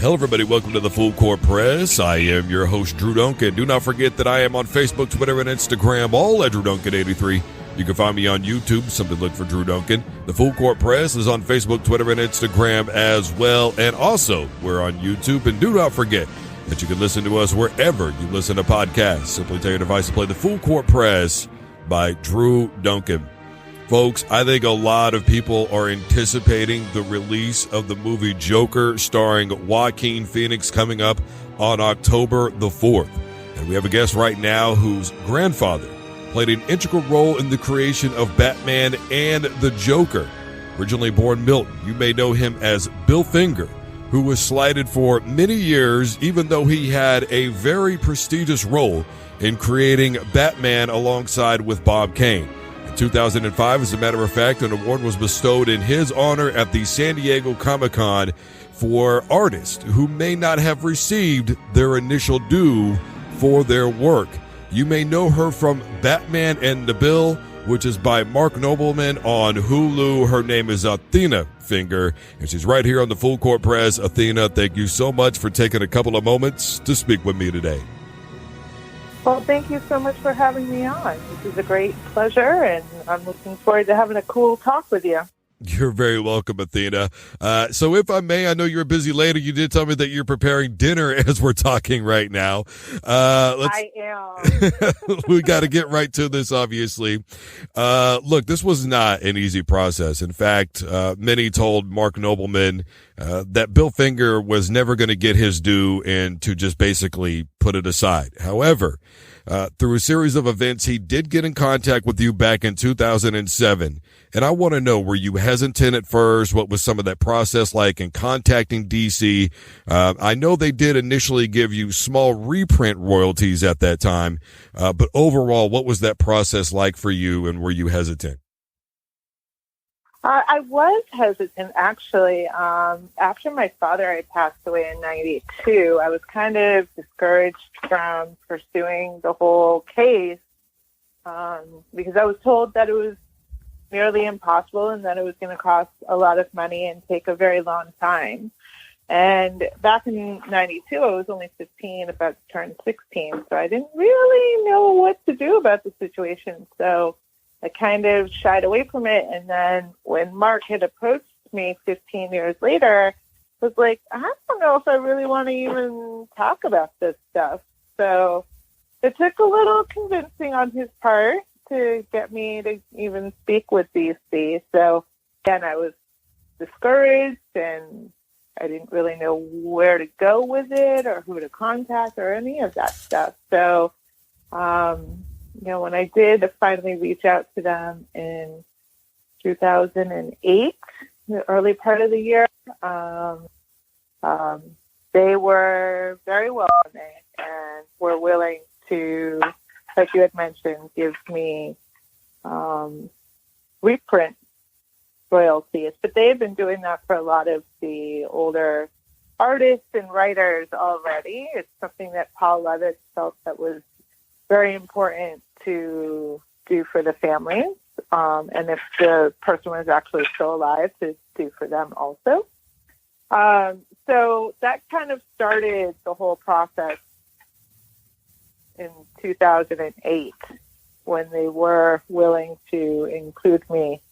Hello, everybody. Welcome to the Full Court Press. I am your host, Drew Duncan. Do not forget that I am on Facebook, Twitter, and Instagram, all at Drew Duncan83. You can find me on YouTube. Simply look for Drew Duncan. The Full Court Press is on Facebook, Twitter, and Instagram as well. And also, we're on YouTube. And do not forget that you can listen to us wherever you listen to podcasts. Simply tell your device to play the Full Court Press by Drew Duncan. Folks, I think a lot of people are anticipating the release of the movie Joker starring Joaquin Phoenix coming up on October the 4th. And we have a guest right now whose grandfather played an integral role in the creation of Batman and the Joker. Originally born Milton, you may know him as Bill Finger, who was slighted for many years, even though he had a very prestigious role in creating Batman alongside with Bob Kane. 2005, as a matter of fact, an award was bestowed in his honor at the San Diego Comic-Con for artists who may not have received their initial due for their work. You may know her from Batman and the Bill, which is by Marc Nobleman on Hulu. Her name is Athena Finger, and she's right here on the Full Court Press. Athena, thank you so much for taking a couple of moments to speak with me today. Well, thank you so much for having me on. This is a great pleasure, and I'm looking forward to having a cool talk with you. You're very welcome, Athena. So if I may, I know you're a busy lady. You did tell me that you're preparing dinner as we're talking right now. I am. We got to get right to this, obviously. Look, this was not an easy process. In fact, many told Marc Nobleman that Bill Finger was never going to get his due and to just basically put it aside. However, through a series of events, he did get in contact with you back in 2007. And I want to know, were you hesitant at first? What was some of that process like in contacting DC? I know they did initially give you small reprint royalties at that time. But overall, what was that process like for you, and were you hesitant? I was hesitant, actually. After my father had passed away in 92, I was kind of discouraged from pursuing the whole case because I was told that it was nearly impossible and that it was going to cost a lot of money and take a very long time. And back in 92, I was only 15, about to turn 16, so I didn't really know what to do about the situation. So I kind of shied away from it. And then when Mark had approached me 15 years later, I was like, I don't know if I really want to even talk about this stuff. So it took a little convincing on his part to get me to even speak with DC. So again, I was discouraged and I didn't really know where to go with it or who to contact or any of that stuff. So, when I did finally reach out to them in 2008, the early part of the year, they were very welcoming and were willing to, like you had mentioned, give me reprint royalties. But they had been doing that for a lot of the older artists and writers already. It's something that Paul Levitt felt that was very important to do for the families. And if the person was actually still alive, to do for them also. So that kind of started the whole process in 2008 when they were willing to include me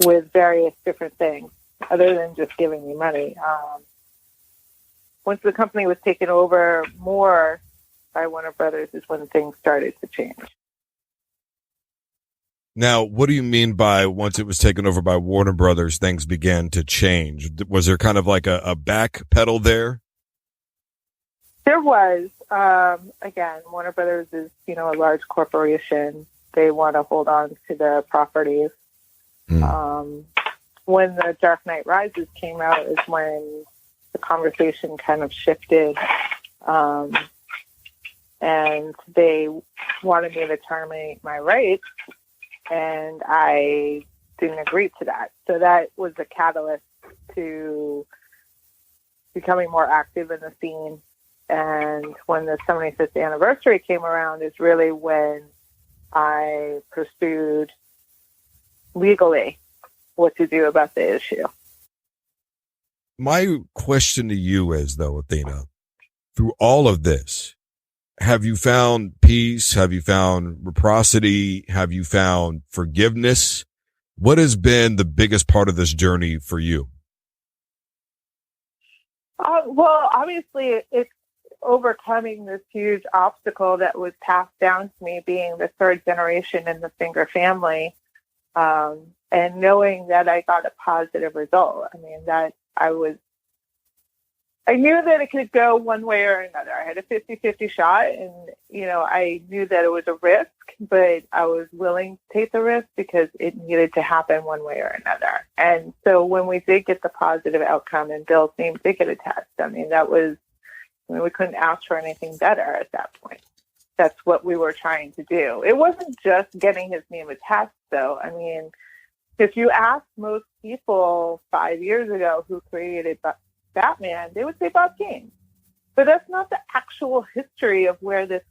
with various different things other than just giving me money. Once the company was taken over more by Warner Brothers is when things started to change. Now, what do you mean by once it was taken over by Warner Brothers, things began to change? Was there kind of like a back pedal there? There was. Again, Warner Brothers is, a large corporation. They want to hold on to the properties. When The Dark Knight Rises came out is when the conversation kind of shifted. And they wanted me to terminate my rights, and I didn't agree to that. So that was the catalyst to becoming more active in the scene. And when the 75th anniversary came around is really when I pursued legally what to do about the issue. my question to you is, though, Athena, through all of this, have you found peace? Have you found reciprocity? Have you found forgiveness? What has been the biggest part of this journey for you? Well, obviously, it's overcoming this huge obstacle that was passed down to me, being the third generation in the Finger family, and knowing that I got a positive result. I mean, that I knew that it could go one way or another. I had a 50-50 shot, and, I knew that it was a risk, but I was willing to take the risk because it needed to happen one way or another. And so when we did get the positive outcome and Bill's name did get attached, we couldn't ask for anything better at that point. That's what we were trying to do. It wasn't just getting his name attached, though. I mean, if you ask most people 5 years ago who created Batman, they would say Bob Kane. But that's not the actual history of where this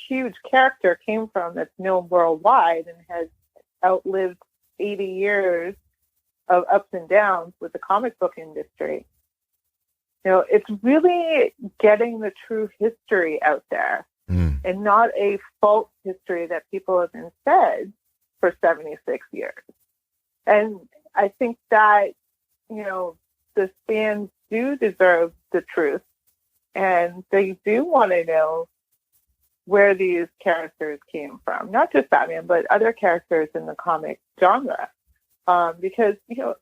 huge character came from that's known worldwide and has outlived 80 years of ups and downs with the comic book industry. It's really getting the true history out there and not a false history that people have been fed for 76 years. And I think that, the fans do deserve the truth, and they do want to know where these characters came from, not just Batman, but other characters in the comic genre. Because,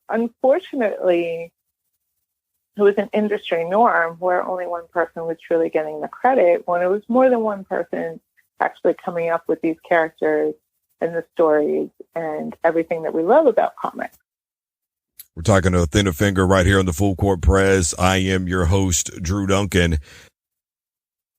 unfortunately, it was an industry norm where only one person was truly getting the credit, when it was more than one person actually coming up with these characters and the stories and everything that we love about comics. We're talking to Athena Finger right here on the Full Court Press. I am your host, Drew Duncan.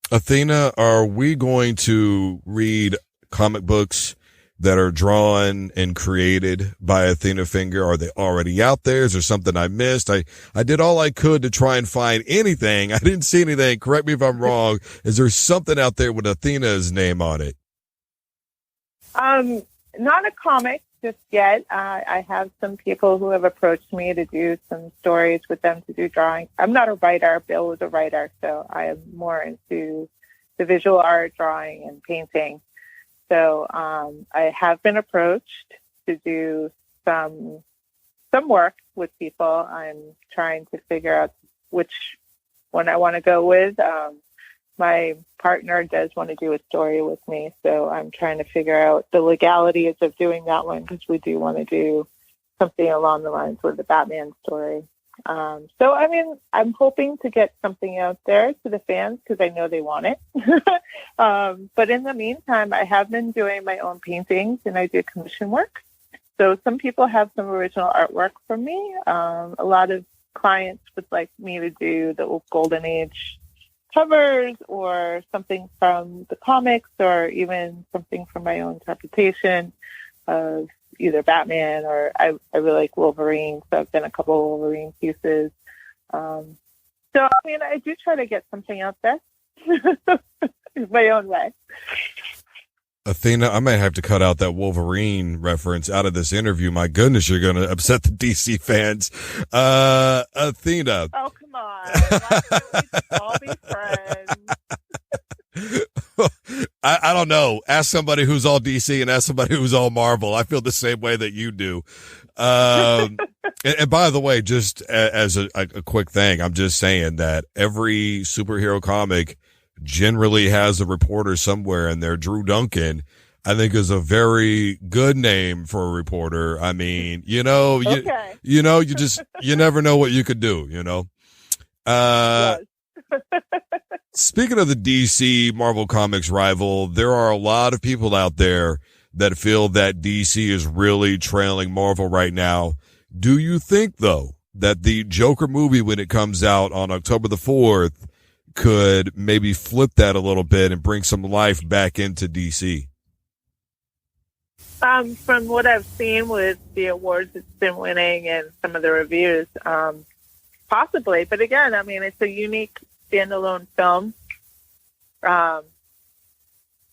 Athena, are we going to read comic books that are drawn and created by Athena Finger? Are they already out there? Is there something I missed? I did all I could to try and find anything. I didn't see anything. Correct me if I'm wrong. Is there something out there with Athena's name on it? Not a comic just yet. I have some people who have approached me to do some stories with them to do drawing. I'm not a writer. Bill was a writer, so I am more into the visual art, drawing, and painting. So I have been approached to do some work with people. I'm trying to figure out which one I want to go with. My partner does want to do a story with me, so I'm trying to figure out the legalities of doing that one, because we do want to do something along the lines with the Batman story. So, I'm hoping to get something out there to the fans because I know they want it. But in the meantime, I have been doing my own paintings and I do commission work. So some people have some original artwork from me. A lot of clients would like me to do the old Golden Age covers or something from the comics, or even something from my own interpretation of either Batman or I really like Wolverine, so I've done a couple of Wolverine pieces. So, I do try to get something out there my own way. Athena, I might have to cut out that Wolverine reference out of this interview. My goodness, you're going to upset the DC fans. Athena. Oh, come on. Why can't we just all be friends? I don't know. Ask somebody who's all DC and ask somebody who's all Marvel. I feel the same way that you do. And by the way, just as a quick thing, I'm just saying that every superhero comic generally has a reporter somewhere in there. Drew Duncan, I think, is a very good name for a reporter. I mean, you never know what you could do, Yes. Speaking of the DC Marvel Comics rival, there are a lot of people out there that feel that DC is really trailing Marvel right now. Do you think, though, that the Joker movie, when it comes out on October the 4th, could maybe flip that a little bit and bring some life back into DC? From what I've seen with the awards it's been winning and some of the reviews, possibly. But again, it's a unique standalone film.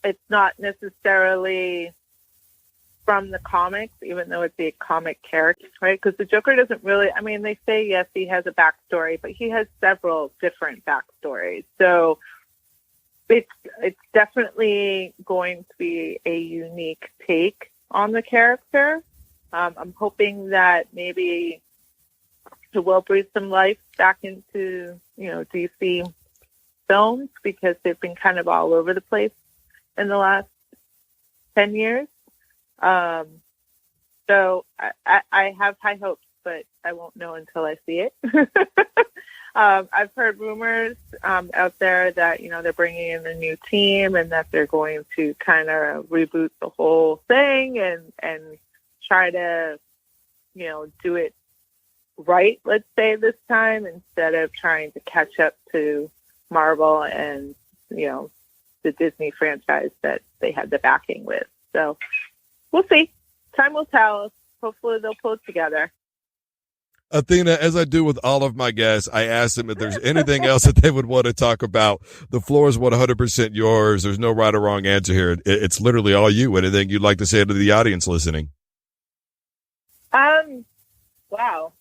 It's not necessarily from the comics, even though it's a comic character, right? Because the Joker doesn't really, I mean, they say, yes, he has a backstory, but he has several different backstories. So it's definitely going to be a unique take on the character. I'm hoping that maybe it will breathe some life back into, DC films, because they've been kind of all over the place in the last 10 years. So I have high hopes, but I won't know until I see it. I've heard rumors out there that, they're bringing in a new team and that they're going to kind of reboot the whole thing and try to, do it right, let's say, this time, instead of trying to catch up to Marvel and, the Disney franchise that they had the backing with. So we'll see. Time will tell. Hopefully they'll pull it together. Athena, as I do with all of my guests, I ask them if there's anything else that they would want to talk about. The floor is 100% yours. There's no right or wrong answer here. It's literally all you. Anything you'd like to say to the audience listening? Wow.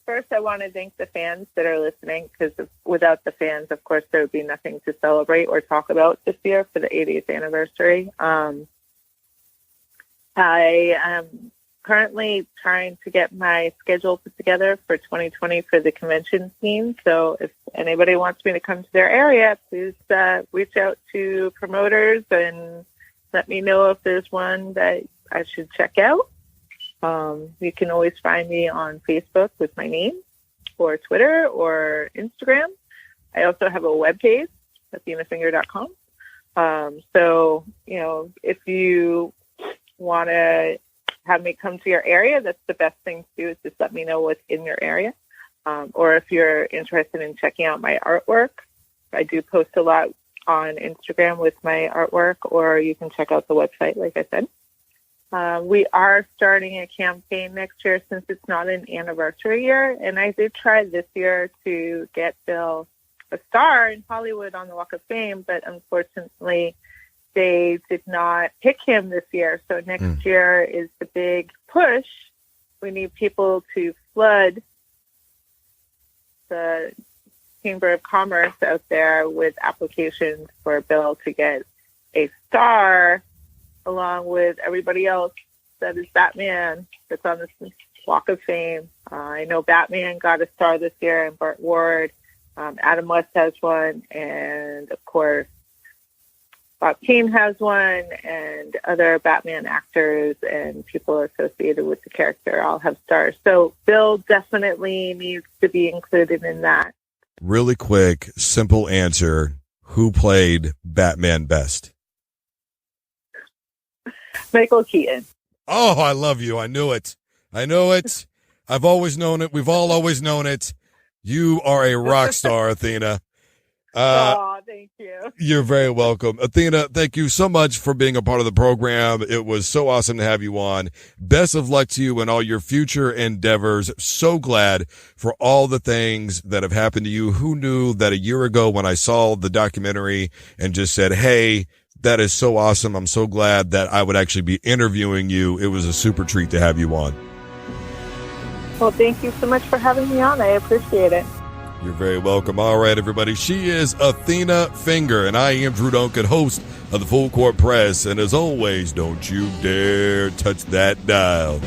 First, I want to thank the fans that are listening, because without the fans, of course, there would be nothing to celebrate or talk about this year for the 80th anniversary. I am currently trying to get my schedule put together for 2020 for the convention scene. So if anybody wants me to come to their area, please reach out to promoters and let me know if there's one that I should check out. You can always find me on Facebook with my name, or Twitter or Instagram. I also have a webpage, athenafinger.com. So, if you want to have me come to your area, that's the best thing to do, is just let me know what's in your area. Or if you're interested in checking out my artwork, I do post a lot on Instagram with my artwork, or you can check out the website, like I said. We are starting a campaign next year, since it's not an anniversary year. And I did try this year to get Bill a star in Hollywood on the Walk of Fame, but unfortunately they did not pick him this year. So next year is the big push. We need people to flood the Chamber of Commerce out there with applications for Bill to get a star, along with everybody else that is Batman that's on the Walk of Fame. I know Batman got a star this year, and Burt Ward. Adam West has one, and of course Kane has one, and other Batman actors and people associated with the character all have stars. So Bill definitely needs to be included in that. Really quick, simple answer. Who played Batman best? Michael Keaton. Oh, I love you. I knew it. I've always known it. We've all always known it. You are a rock star, Athena. Thank you. You're very welcome. Athena, thank you so much for being a part of the program. It was so awesome to have you on. Best of luck to you in all your future endeavors. So glad for all the things that have happened to you. Who knew that a year ago when I saw the documentary and just said, hey, that is so awesome. I'm so glad that I would actually be interviewing you. It was a super treat to have you on. Well, thank you so much for having me on. I appreciate it. You're very welcome. All right, everybody. She is Athena Finger, and I am Drew Duncan, host of the Full Court Press. And as always, don't you dare touch that dial.